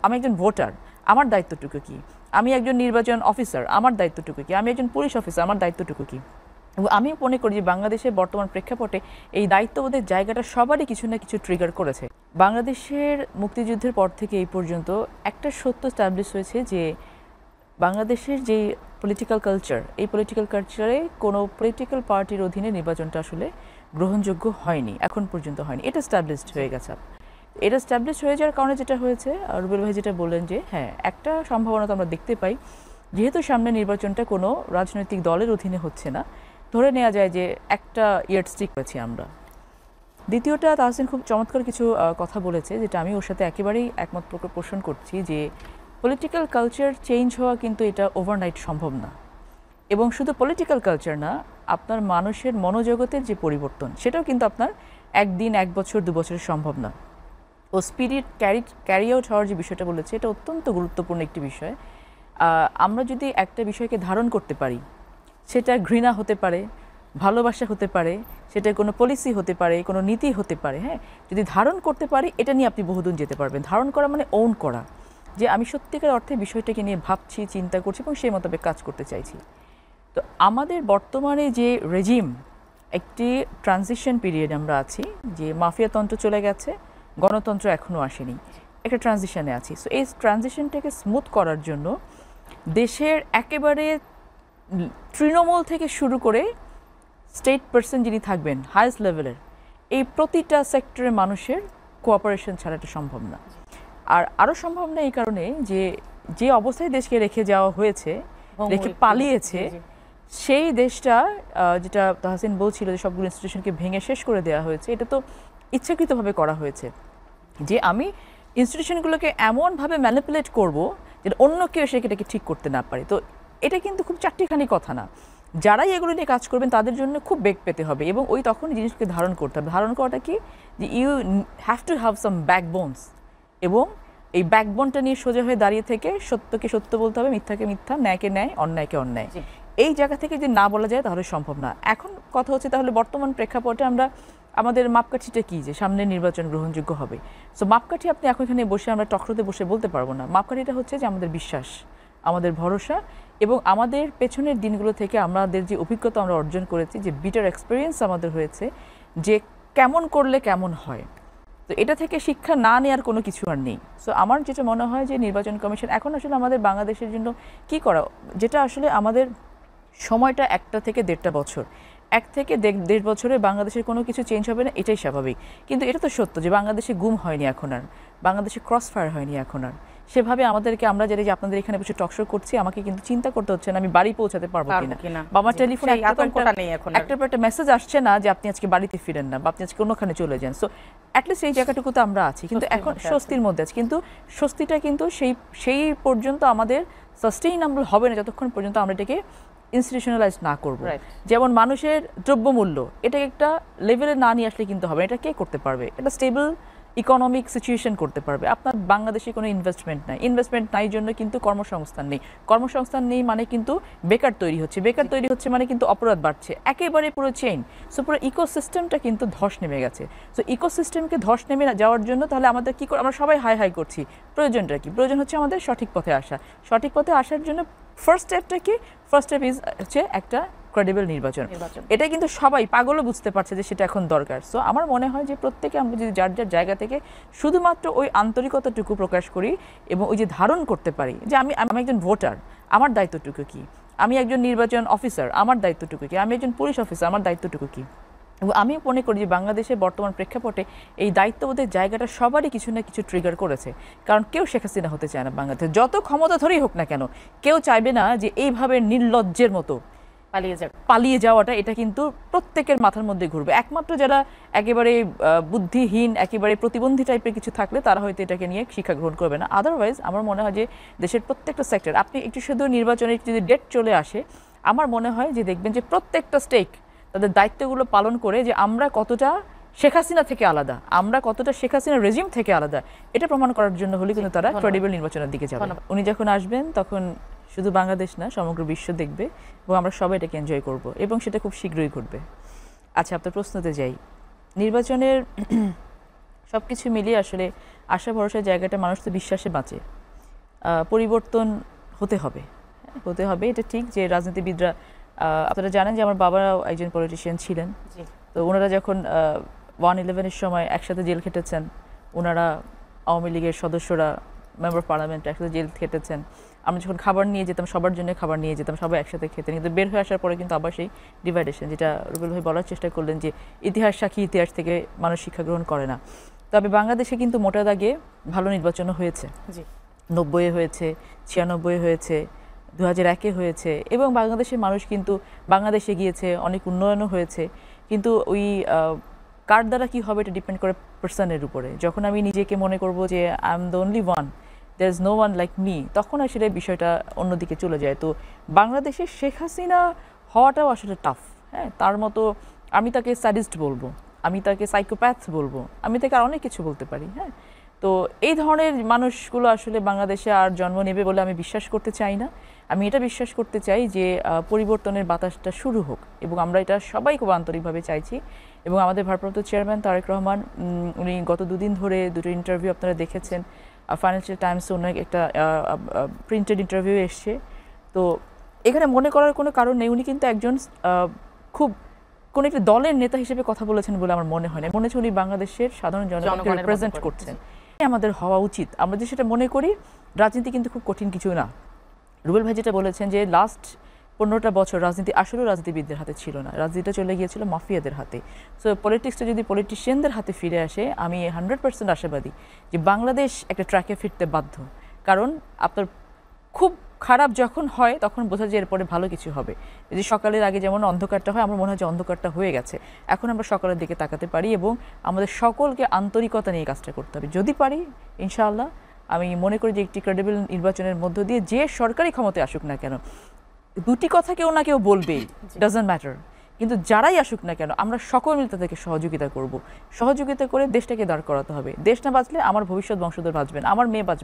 আমি একজন ভোটার, আমার দায়িত্বটুকু কি? আমি একজন নির্বাচন অফিসার, আমার দায়িত্বটুকু কি? আমি একজন পুলিশ অফিসার, আমার দায়িত্বটুকু কি? এবং আমি মনে করি যে বাংলাদেশের বর্তমান প্রেক্ষাপটে এই দায়িত্ববোধের জায়গাটা সবারই কিছু না কিছু ট্রিগার করেছে। বাংলাদেশের মুক্তিযুদ্ধের পর থেকে এই পর্যন্ত একটা সত্য স্ট্যাবলিশ হয়েছে যে বাংলাদেশের যে পলিটিক্যাল কালচার, এই পলিটিক্যাল কালচারে কোনো পলিটিক্যাল পার্টির অধীনে নির্বাচনটা আসলে গ্রহণযোগ্য হয়নি, এখন পর্যন্ত হয়নি। এটা স্ট্যাবলিশড হয়ে গেছে। এটা স্ট্যাবলিশ হয়ে যাওয়ার কারণে যেটা হয়েছে, রুবেল ভাই যেটা বললেন যে হ্যাঁ, একটা সম্ভাবনা তো আমরা দেখতে পাই, যেহেতু সামনে নির্বাচনটা কোনো রাজনৈতিক দলের অধীনে হচ্ছে না, ধরে নেওয়া যায় যে একটা ইয়ার্ডস্টিক পেয়েছি আমরা। দ্বিতীয়টা, তাহসিন খুব চমৎকার কিছু কথা বলেছে, যেটা আমি ওর সাথে একেবারেই একমত পোষণ করছি, যে পলিটিক্যাল কালচার চেঞ্জ হওয়া কিন্তু এটা ওভারনাইট সম্ভব না। এবং শুধু পলিটিক্যাল কালচার না, আপনার মানুষের মনোজগতের যে পরিবর্তন, সেটাও কিন্তু আপনার একদিন, এক বছর, 2 বছরে সম্ভব না। ও স্পিরিট ক্যারি আউট হওয়ার যে বিষয়টা বলেছে, এটা অত্যন্ত গুরুত্বপূর্ণ একটি বিষয়। আমরা যদি একটা বিষয়কে ধারণ করতে পারি, সেটা ঘৃণা হতে পারে, ভালোবাসা হতে পারে, সেটা কোনো পলিসি হতে পারে, কোনো নীতি হতে পারে, হ্যাঁ, যদি ধারণ করতে পারি, এটা নিয়ে আপনি বহুদূর যেতে পারবেন। ধারণ করা মানে ওন করা, যে আমি সত্যিকার অর্থে বিষয়টাকে নিয়ে ভাবছি, চিন্তা করছি এবং সেই মোতাবেক কাজ করতে চাইছি। তো আমাদের বর্তমানে যে রেজিম, একটি ট্রানজিশন পিরিয়ড আমরা আছি, যে মাফিয়াতন্ত্র চলে গেছে, গণতন্ত্র এখনও আসেনি, একটা ট্রানজিশনে আছি। সো এই ট্রানজিশনটাকে স্মুথ করার জন্য দেশের একেবারে তৃণমূল থেকে শুরু করে স্টেট পার্সন যিনি থাকবেন হাইয়েস্ট লেভেলের, এই প্রতিটা সেক্টরের মানুষের কোঅপারেশন ছাড়া এটা সম্ভব না। আর আরও সম্ভব না এই কারণে যে যে অবস্থায় দেশকে রেখে যাওয়া হয়েছে, রেখে পালিয়েছে, সেই দেশটা, যেটা তাহসিন বলছিল যে সবগুলো ইনস্টিটিউশনকে ভেঙে শেষ করে দেওয়া হয়েছে, এটা তো ইচ্ছাকৃতভাবে করা হয়েছে, যে আমি ইনস্টিটিউশনগুলোকে এমনভাবে ম্যানিপুলেট করব যেটা অন্য কেউ সেটাকে ঠিক করতে না পারে। তো এটা কিন্তু খুব চারটিখানি কথা না। যারাই এগুলো নিয়ে কাজ করবেন তাদের জন্য খুব বেগ পেতে হবে, এবং ওই তখন জিনিসকে ধারণ করতে হবে। ধারণ করাটা কি, যে you have to have some backbones, এবং এই ব্যাকবোনটা নিয়ে সোজা হয়ে দাঁড়িয়ে থেকে সত্যকে সত্য বলতে হবে, মিথ্যাকে মিথ্যা, ন্যায়কে ন্যায়, অন্যায়কে অন্যায়। এই জায়গা থেকে যদি না বলা যায় তাহলে সম্ভব না। এখন কথা হচ্ছে তাহলে বর্তমান প্রেক্ষাপটে আমরা আমাদের মাপকাঠিটা কি, যে সামনে নির্বাচন গ্রহণযোগ্য হবে। সো মাপকাঠি আপনি এখন এখানে বসে আমরা টকশোতে বসে বলতে পারবো না। মাপকাঠিটা হচ্ছে যে আমাদের বিশ্বাস, আমাদের ভরসা, এবং আমাদের পেছনের দিনগুলো থেকে আমাদের যে অভিজ্ঞতা আমরা অর্জন করেছি, যে বিটার এক্সপিরিয়েন্স আমাদের হয়েছে, যে কেমন করলে কেমন হয়। তো এটা থেকে শিক্ষা না নেওয়ার কোনো কিছু আর নেই। সো আমার যেটা মনে হয় যে নির্বাচন কমিশন এখন আসলে আমাদের বাংলাদেশের জন্য কি করা, যেটা আসলে আমাদের সময়টা 1 থেকে 1.5 বছর, 1 থেকে 1.5 বছরে বাংলাদেশের কোনো কিছু চেঞ্জ হবে না, এটাই স্বাভাবিক। কিন্তু এটা তো সত্য যে বাংলাদেশে গুম হয়নি এখন আর, বাংলাদেশে ক্রস ফায়ার হয়নি এখন আর। সেভাবে আমাদেরকে, আমরা যারা যে আপনাদের এখানে বসে টকশো করছি, আমাকে কিন্তু চিন্তা করতে হচ্ছে না আমি বাড়ি পৌঁছাতে পারবো কিনা, বা আমার টেলিফোনে একটা মেসেজ আসছে না যে আপনি আজকে বাড়িতে ফিরেন না, বা আপনি আজকে অন্যখানে চলে যান। সো অ্যাটলিস্ট এই জায়গাটুকুতে আমরা আছি, কিন্তু এখন স্বস্তির মধ্যে আছি। কিন্তু স্বস্তিটা কিন্তু সেই পর্যন্ত আমাদের সাস্টেইনেবল হবে না যতক্ষণ পর্যন্ত আমরা এটাকে ইনস্টিটিউশনালাইজ না করব। যেমন মানুষের দ্রব্যমূল্য, এটা একটা লেভেলে না নিয়ে আসলে কিন্তু হবে, এটা কে করতে পারবে? এটা স্টেবল ইকোনমিক সিচুয়েশন করতে পারবে। আপনার বাংলাদেশে কোনো ইনভেস্টমেন্ট নাই জন্য কিন্তু কর্মসংস্থান নেই, কর্মসংস্থান নেই মানে কিন্তু বেকার তৈরি হচ্ছে মানে কিন্তু অপরাধ বাড়ছে, একেবারে পুরো চেইন। সো পুরো ইকোসিস্টেমটা কিন্তু ধস নেমে গেছে। সো ইকোসিস্টেমকে ধস নেমে যাওয়ার জন্য তাহলে আমাদের কী করে, আমরা সবাই হাই করছি, প্রয়োজনটা কি? প্রয়োজন হচ্ছে আমাদের সঠিক পথে আসা। সঠিক পথে আসার জন্য ফার্স্ট স্টেপটা কি? ফার্স্ট স্টেপ হচ্ছে একটা ক্রেডিবল নির্বাচন। এটা কিন্তু সবাই পাগলও বুঝতে পারছে যে সেটা এখন দরকার। সো আমার মনে হয় যে প্রত্যেকে আমরা যদি যার যার জায়গা থেকে শুধুমাত্র ওই আন্তরিকতাটুকু প্রকাশ করি এবং ওই যে ধারণ করতে পারি যে আমি একজন ভোটার, আমার দায়িত্বটুকু কি? আমি একজন নির্বাচন অফিসার, আমার দায়িত্বটুকু কি? আমি একজন পুলিশ অফিসার, আমার দায়িত্বটুকু কি? এবং আমি মনে করি যে বাংলাদেশের বর্তমান প্রেক্ষাপটে এই দায়িত্ববোধের জায়গাটা সবারই কিছু না কিছু ট্রিগার করেছে। কারণ কেউ শেখ হাসিনা হতে চায় না বাংলাদেশে, যত ক্ষমতা ধরেই হোক না কেন, কেউ চাইবে না যে এইভাবে নির্লজ্জের মতো পালিয়ে যাওয়াটা, এটা কিন্তু প্রত্যেকের মাথার মধ্যে ঘুরবে। একমাত্র যারা একেবারে বুদ্ধিহীন, একেবারে প্রতিবন্ধী টাইপের কিছু থাকলে তারা হয়তো এটাকে নিয়ে শিক্ষা গ্রহণ করবে না। আদারওয়াইজ আমার মনে হয় যে দেশের প্রত্যেকটা সেক্টর, আপনি একটু শুধু নির্বাচনের যদি ডেট চলে আসে, আমার মনে হয় যে দেখবেন যে প্রত্যেকটা স্টেক তাদের দায়িত্বগুলো পালন করে, যে আমরা কতটা শেখ হাসিনা থেকে আলাদা, আমরা কতটা শেখ হাসিনা রেজিম থেকে আলাদা, এটা প্রমাণ করার জন্য হলে কিন্তু তারা ক্রেডিবল নির্বাচনের দিকে যাবে। উনি যখন আসবেন তখন শুধু বাংলাদেশ না, সমগ্র বিশ্ব দেখবে, এবং আমরা সবাই এটাকে এনজয় করব, এবং সেটা খুব শীঘ্রই ঘটবে। আচ্ছা, আপনার প্রশ্নতে যাই। নির্বাচনের সব কিছু মিলিয়ে আসলে আশা ভরসার জায়গাটা মানুষ তো বিশ্বাসে বাঁচে। পরিবর্তন হতে হবে, হতে হবে, এটা ঠিক যে রাজনীতিবিদরা, আপনারা জানেন যে আমার বাবারাও একজন পলিটিশিয়ান ছিলেন, তো ওনারা যখন 1/11-এর সময় একসাথে জেল খেটেছেন, ওনারা আওয়ামী লীগের সদস্যরা, মেম্বার অফ পার্লামেন্ট একসাথে জেল খেটেছেন। আমরা যখন খাবার নিয়ে যেতাম, সবার জন্য খাবার নিয়ে যেতাম, সবাই একসাথে খেতেন, কিন্তু বের হয়ে আসার পরে কিন্তু আবার সেই ডিভাইডেশন, যেটা রুবেল ভাই বলার চেষ্টা করলেন যে ইতিহাস সাক্ষী, ইতিহাস থেকে মানুষ শিক্ষা গ্রহণ করে না। তবে বাংলাদেশে কিন্তু মোটা দাগে ভালো নির্বাচনও হয়েছে, 90-এ হয়েছে, 96-এ হয়েছে, 2001-এ হয়েছে, এবং বাংলাদেশের মানুষ কিন্তু বাংলাদেশে গিয়েছে, অনেক উন্নয়নও হয়েছে। কিন্তু ওই কার দ্বারা কী হবে এটা ডিপেন্ড করে পার্সনের উপরে। যখন আমি নিজেকে মনে করব যে I am the only one, there is no one like me, তখন আসলে বিষয়টা অন্যদিকে চলে যায়। তো বাংলাদেশে শেখ হাসিনা হওয়াটাও আসলে টাফ। হ্যাঁ, তার মতো আমি তাকে স্যাডিস্ট বলবো, আমি তাকে সাইকোপ্যাথ বলবো, আমি তাকে আর অনেক কিছু বলতে পারি। হ্যাঁ, তো এই ধরনের মানুষগুলো আসলে বাংলাদেশে আর জন্ম নেবে বলে আমি বিশ্বাস করতে চাই না। আমি এটা বিশ্বাস করতে চাই যে পরিবর্তনের বাতাসটা শুরু হোক, এবং আমরা এটা সবাই খুব আন্তরিকভাবে চাইছি। এবং আমাদের ভারপ্রাপ্ত চেয়ারম্যান তারেক রহমান, উনি গত দুদিন ধরে দুটো ইন্টারভিউ আপনারা দেখেছেন, ফাইন্যান্সিয়াল টাইমসে অনেক একটা প্রিন্টেড ইন্টারভিউ এসছে। তো এখানে মনে করার কোনো কারণ নেই, উনি কিন্তু একজন খুব কোনো একটা দলের নেতা হিসেবে কথা বলেছেন বলে আমার মনে হয় না। মনে হচ্ছে উনি বাংলাদেশের সাধারণ জনগণকে রিপ্রেজেন্ট করছেন। আমাদের হওয়া উচিত, আমরা যে সেটা মনে করি। রাজনীতি কিন্তু খুব কঠিন কিছু না। রুবেল ভাই যেটা বলেছেন যে লাস্ট 15টা বছর রাজনীতি আসলেও রাজনীতিবিদদের হাতে ছিল না, রাজনীতিটা চলে গিয়েছিল মাফিয়াদের হাতে। সো পলিটিক্সটা যদি পলিটিশিয়ানদের হাতে ফিরে আসে, আমি 100% আশাবাদী যে বাংলাদেশ একটা ট্র্যাকে ফিরতে বাধ্য। কারণ আপনার খুব খারাপ যখন হয় তখন বোঝা যায় এরপরে ভালো কিছু হবে। যদি সকালের আগে যেমন অন্ধকারটা হয়, আমার মনে হয় যে অন্ধকারটা হয়ে গেছে, এখন আমরা সকালের দিকে তাকাতে পারি, এবং আমাদের সকলকে আন্তরিকতা নিয়ে কাজটা করতে হবে। যদি পারি, ইনশাআল্লাহ আমি মনে করি যে একটি ক্রেডিবল নির্বাচনের মধ্য দিয়ে যে সরকারি ক্ষমতায় আসুক না কেন, দুটি কথা কেউ না কেউ বলবেই, ডাজন্ট ম্যাটার, কিন্তু যারাই আসুক না কেন আমরা সকল মিলে তাদেরকে সহযোগিতা করব। সহযোগিতা করে দেশটাকে দাঁড় করাতে হবে। দেশ না বাঁচলে আমার ভবিষ্যৎ বংশধর বাঁচবেন, আমার মেয়ে বাঁচবে।